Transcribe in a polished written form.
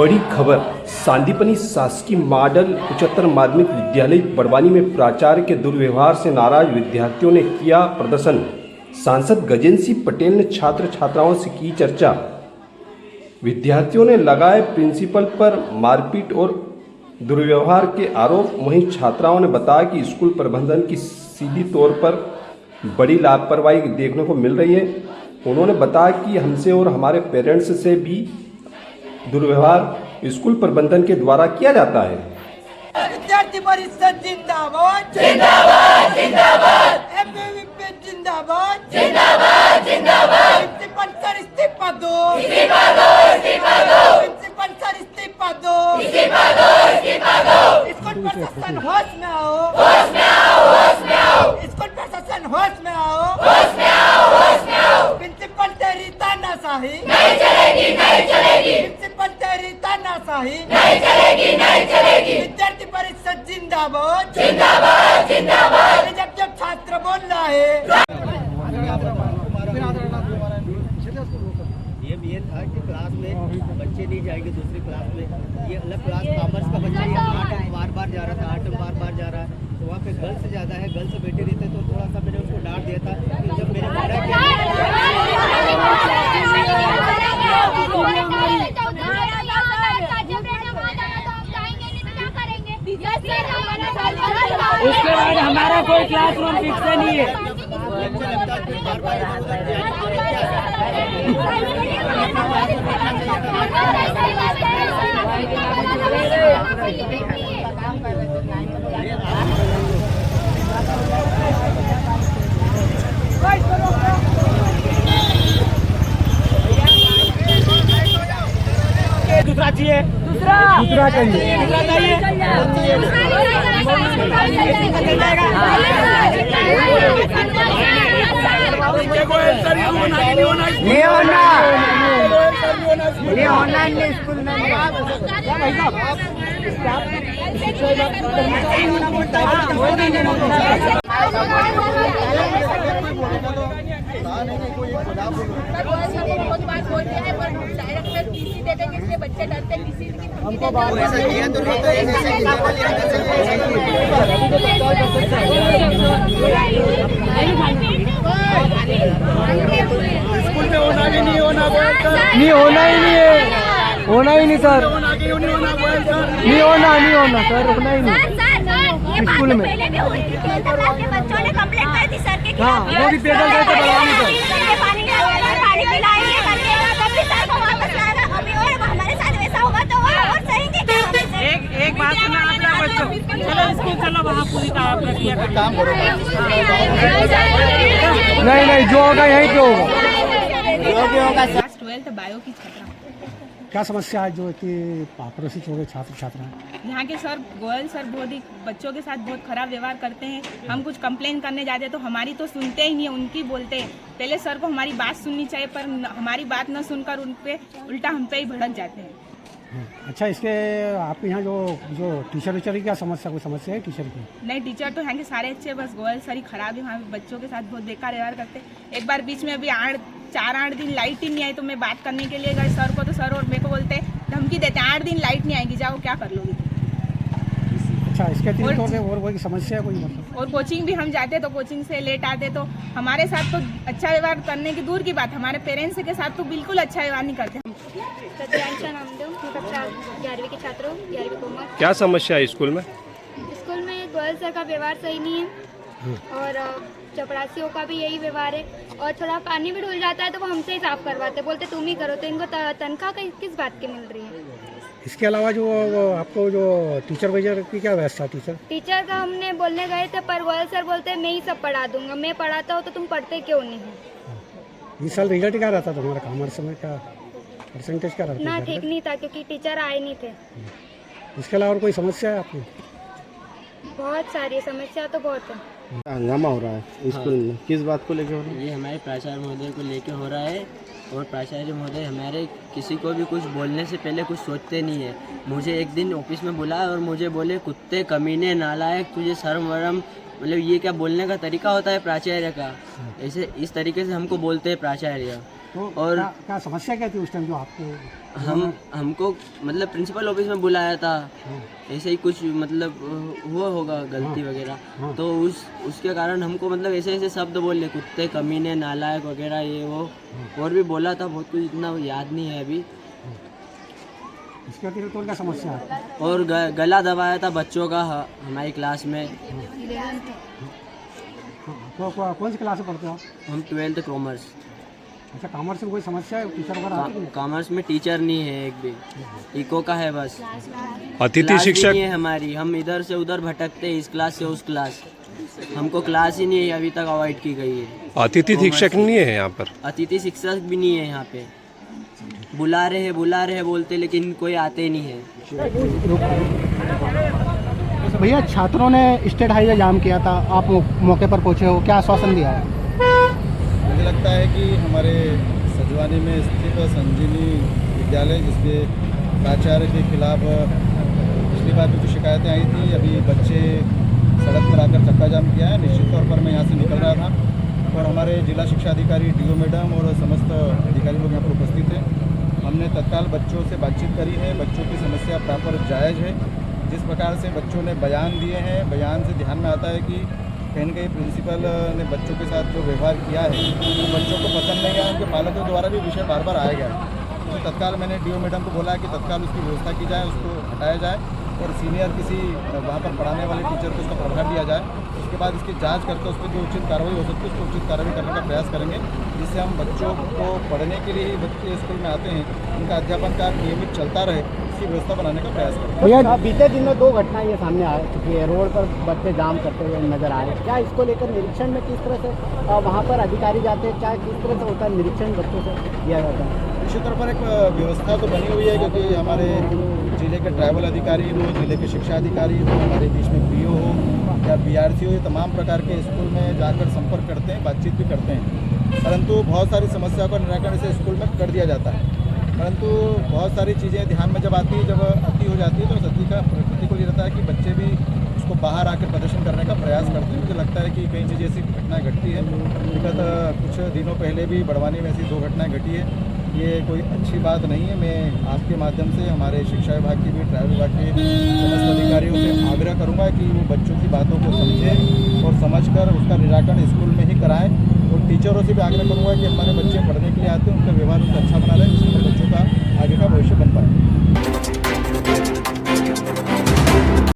बड़ी खबर। सांदीपनि शासकीय मॉडल उच्चतर माध्यमिक विद्यालय बड़वानी में प्राचार्य के दुर्व्यवहार से नाराज विद्यार्थियों ने किया प्रदर्शन। सांसद गजेंद्र सिंह पटेल ने छात्र छात्राओं से की चर्चा। विद्यार्थियों ने लगाए प्रिंसिपल पर मारपीट और दुर्व्यवहार के आरोप। वहीं छात्राओं ने बताया कि स्कूल प्रबंधन की सीधी तौर पर बड़ी लापरवाही देखने को मिल रही है। उन्होंने बताया कि हमसे और हमारे पेरेंट्स से भी दुर्व्यवहार स्कूल प्रबंधन के द्वारा किया जाता है। विद्यार्थी परिषद जिंदाबाद जिंदाबाद जिंदाबाद, एबीवीपी जिंदाबाद जिंदाबाद जिंदाबाद, प्रिंसिपल सर इस्तीफा दो इस्तीफा दो इस्तीफा दो, प्रिंसिपल सर इस्तीफा दो इस्तीफा दो इस्तीफा दो, स्कूल प्रशासन होश में आओ होश में आओ होश में आओ, स्कूल प्रशासन होश में आओ होश में आओ होश में आओ, प्रिंसिपल तेरी तानाशाही नहीं चलेगी नहीं चलेगी, प्रिंसिपल तेरी तानाशाही नहीं चलेगी नहीं चलेगी, विद्यार्थी परिषद जिंदाबाद जिंदाबाद जिंदाबाद, जब छात्र बोल रहा है। ये था कि क्लास में बच्चे नहीं जाएंगे दूसरी क्लास में, ये अलग क्लास कॉमर्स का बच्चा ये 8 बार जा रहा था, 8 बार जा रहा है, तो वहाँ पे गर्ल्स ज़्यादा है, गर्ल्स बैठे रहते तो थोड़ा सा मैंने उसको डांट दिया था कि जब मेरे उसके बाद हमारा कोई क्लासरूम फिक्स नहीं है। दूसरा चाहिए दूसरा चाहिए ये ऑनलाइन में स्कूल में बच्चे डरते स्कूल में होना भी नहीं होना नहीं होना ही नहीं है, होना ही नहीं सर, नहीं होना सर, रुकना ही नहीं स्कूल में। बच्चों ने कंप्लेंट कर दी सर के हाँ वो भी पैदल गए थे बड़वानी से। पानी पिलाएंगे करके तब भी सर को वापस लाएगा। अभी और हमारे साथ वैसा होगा तो और सहेंगे क्या? एक बात सुना आप लोग बच्चों, चलो स्कूल चलो, वहाँ पूरी का आपका किया काम करो। नहीं जो होगा यहीं पे होगा। क्लास 12 बायो की छात्रा। क्या समस्या है जो कि पड़ोसी छोड़े छात्र छात्रा यहाँ के सर गोयल सर बहुत ही बच्चों के साथ बहुत खराब व्यवहार करते हैं। हम कुछ कंप्लेन करने जाते हैं तो हमारी तो सुनते ही नहीं है, उनकी बोलते हैं। पहले सर को हमारी बात सुननी चाहिए, पर हमारी बात न सुनकर उन पे उल्टा हम पे ही भड़क जाते हैं। अच्छा, इसके आपके यहाँ जो टीचर वीचर की क्या समस्या, कोई समस्या है टीचर की? नहीं, टीचर तो यहाँ के सारे अच्छे, बस गोयल सर ही खराब है। वहाँ बच्चों के साथ बहुत बेकार व्यवहार करते हैं। एक बार बीच में अभी 4-8 दिन लाइट ही नहीं आई तो मैं बात करने के लिए गए सर को, तो सर और मेरे को बोलते धमकी देते 8 दिन लाइट नहीं आएगी, जाओ क्या कर लोगे। अच्छा, इसके तीन तौर पे और कोई समस्या है कोई मतलब? और कोचिंग भी हम जाते तो कोचिंग से लेट आते तो हमारे साथ तो अच्छा व्यवहार करने की दूर की बात, हमारे पेरेंट्स के साथ तो बिल्कुल अच्छा व्यवहार नहीं करते। कक्षा 11वीं के छात्र हूँ, 11वीं कॉमर्स। क्या समस्या है स्कूल में? स्कूल में गोयल सर का व्यवहार सही नहीं है और चपरासियों का भी यही व्यवहार है, और थोड़ा पानी भी धुल जाता है तो वो हमसे ही साफ करवाते, बोलते तुम ही करो। तो इनको तनख्वाह किस बात की मिल रही है? इसके अलावा जो आपको जो टीचर वीचर की क्या व्यवस्था? टीचर का हमने बोलने गए थे पर गोयल सर बोलते मैं ही सब पढ़ा दूंगा। मैं पढ़ाता हूँ तो तुम पढ़ते क्यों नहीं हो? इस साल रिजल्ट क्या रहता तुम्हारा कॉमर्स में, क्या परसेंटेज क्या रहता? ना ठीक नहीं था क्योंकि टीचर आए नहीं थे। इसके अलावा और कोई समस्या है आपको? बहुत सारी समस्या तो बहुत है। हंगामा हो रहा है स्कूल में, किस बात को लेकर हो रहा है? ये हमारे प्राचार्य महोदय को लेके हो रहा है, और प्राचार्य महोदय हमारे किसी को भी कुछ बोलने से पहले कुछ सोचते नहीं है। मुझे एक दिन ऑफिस में बुलाया और मुझे बोले कुत्ते, कमीने, नालायक, तुझे शर्म वरम मतलब ये क्या बोलने का तरीका होता है प्राचार्य का, ऐसे इस तरीके से हमको बोलते हैं प्राचार्य। तो और क्या समस्या क्या थी उस टाइम जो आपको हमको मतलब प्रिंसिपल ऑफिस में बुलाया था, ऐसे ही कुछ मतलब हुआ होगा गलती वगैरह, तो उसके कारण हमको मतलब ऐसे ऐसे शब्द बोले, कुत्ते, कमीने, नालायक वगैरह ये वो, और भी बोला था बहुत कुछ, इतना याद नहीं है अभी। इसके अतिरिक्त और क्या समस्या है? और गला दबाया था बच्चों का हमारी क्लास में। तो कौन सी क्लास में पढ़ते हो? हम 12th कॉमर्स। अच्छा, कॉमर्स में कोई समस्या है? टीचर वगैरह आते हैं? कॉमर्स में टीचर नहीं है एक भी, इको का है बस। अतिथि क्लास भी शिक्षक नहीं है हमारी, हम इधर से उधर भटकते हैं, इस क्लास से उस क्लास, हमको क्लास ही नहीं है, अभी तक अवॉइड की गई है। अतिथि शिक्षक नहीं है यहाँ पर? अतिथि शिक्षक भी नहीं है यहाँ पे, बुला रहे हैं बोलते, लेकिन कोई आते नहीं है। भैया, छात्रों ने स्टेट हाईवे जाम किया था, आप मौके पर पहुंचे हो, क्या आश्वासन दिया है? मुझे लगता है कि हमारे सजवानी में स्थित संजीवनी विद्यालय, जिसके प्राचार्य के खिलाफ पिछली बार भी जो शिकायतें आई थी, अभी बच्चे सड़क पर आकर चक्का जाम किया है। निश्चित तौर पर मैं यहाँ से निकल रहा था और हमारे जिला शिक्षा अधिकारी DO मैडम और समस्त अधिकारी लोग यहाँ पर उपस्थित हैं। हमने तत्काल बच्चों से बातचीत करी है, बच्चों की समस्या प्रॉपर जायज़ है। जिस प्रकार से बच्चों ने बयान दिए हैं, बयान से ध्यान में आता है कि कहीं न कहीं प्रिंसिपल ने बच्चों के साथ जो व्यवहार किया है वो बच्चों को पसंद नहीं आया, उनके पालकों द्वारा भी विषय बार बार आया गया है। तो तत्काल मैंने DO मैडम को बोला कि तत्काल उसकी व्यवस्था की जाए, उसको हटाया जाए और सीनियर किसी वहाँ पर पढ़ाने वाले टीचर को उसका प्रभार दिया जाए। उसके बाद इसकी जांच करके उस पर जो उचित कार्रवाई हो सकती है उसको उचित कार्रवाई करने का प्रयास करेंगे, जिससे हम बच्चों को पढ़ने के लिए ही बच्चे स्कूल में आते हैं, उनका अध्यापन कार्य नियमित चलता रहे, इसकी व्यवस्था बनाने का प्रयास करेंगे। भैया, बीते दिन में 2 घटनाएं ये सामने आ चुकी है, रोड पर बच्चे जाम करते हुए नजर आए। क्या इसको लेकर निरीक्षण में किस तरह से वहाँ पर अधिकारी जाते हैं, क्या किस तरह से होता है निरीक्षण बच्चों से किया जाता है? निश्चित तौर पर एक व्यवस्था तो बनी हुई है, क्योंकि हमारे जिले के ट्राइबल अधिकारी हो, जिले के शिक्षा अधिकारी हो, हमारे बीच में PO हो या BRC हो, ये तमाम प्रकार के स्कूल में जाकर संपर्क करते हैं, बातचीत भी करते हैं। परंतु बहुत सारी समस्याओं का निराकरण इसे स्कूल में कर दिया जाता है, परंतु बहुत सारी चीज़ें ध्यान में जब आती है, जब अति हो जाती है, तो सती का प्रतिकूल ये रहता है कि बच्चे भी उसको बाहर आकर प्रदर्शन करने का प्रयास करते हैं। मुझे लगता है कि कई चीज़ें ऐसी घटनाएँ घटती है। विगत कुछ दिनों पहले भी बड़वानी में ऐसी 2 घटनाएँ घटी है। ये कोई अच्छी बात नहीं है। मैं आपके माध्यम से हमारे शिक्षा विभाग की भी, ट्राइबल विभाग के समस्त अधिकारियों से आग्रह करूंगा कि वो बच्चों की बातों को समझें और समझकर उसका निराकरण स्कूल में ही कराएं, और टीचरों से भी आग्रह करूंगा कि हमारे बच्चे पढ़ने के लिए आते हैं, उनका व्यवहार उनका अच्छा बना रहे, जिससे बच्चों का आगे का भविष्य बन पाए।